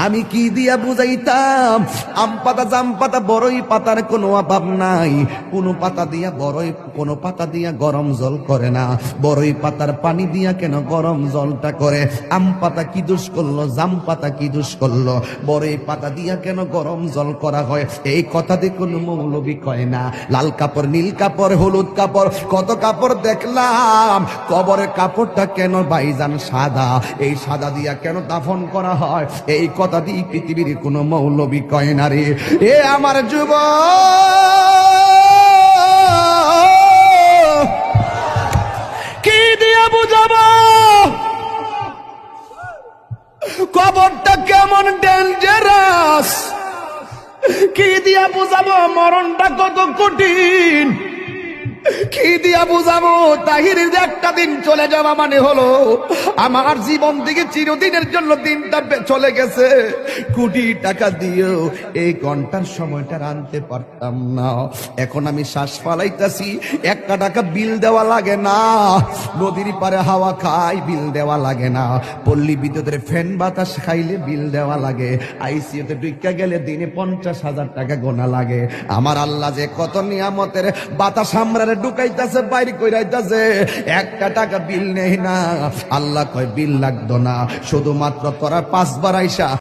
আমি কি দিয়া বুঝাইতাম? আম পাতা, জাম পাতা, বড়ই পাতার কোনো অভাব নাই। কোনো পাতা দিয়া বড়ই, কোনো পাতা দিয়া গরম জল করে না। বড়ই পাতার পানি দিয়া কেন গরম জলটা করে? আম পাতা কি দোষ করলো? জাম পাতা কি দোষ করলো? বড়ই পাতা দিয়া কেন গরম জল করা হয়? এই কথা দিয়ে কোনো মৌলবি কয় না। লাল কাপড়, নীল কাপড়, হলুদ কাপড়, কত কাপড় দেখলাম। কবরের কাপড়টা কেন ভাইজান সাদা? এই সাদা দিয়া কেন দাফন করা হয়? এই কথা দিয়ে পৃথিবীর কোনো মৌলবি কয় না রে। এ আমার যুবক, কি দিয়া বুঝাবো কবরটা কেমন ডেঞ্জারাস? কি দিয়া বুঝাবো মরণটা কত কঠিন? কি দিয়া বুঝাবো তাহিরের একটা দিন চলে যাওয়া মানে হলো আমার জীবন থেকে চিরদিনের জন্য দিনটা চলে গেছে। কোটি টাকা দিয়েও এই ঘন্টার সময়টা আনতে পারতাম না। এখন আমি শ্বাস ফালাইতেছি, একটা টাকা বিল দেওয়া লাগে না। নদীর পারে হাওয়া খাই, বিল দেওয়া লাগে না। পল্লী বিদ্যুতের ফ্যান বাতাস খাইলে বিল দেওয়া লাগে। আইসিইউতে ঢুকা গেলে দিনে 50,000 টাকা গোনা লাগে। আমার আল্লাহ যে কত নিয়ামতের বাতাস আমরা ঢুকাইতেছে, বাইর কইরাইতেছে, একটা টাকা বিল নেই না। আল্লাহ কয় বিল লাগতো না, শুধুমাত্র তোরা 5 বার আইসা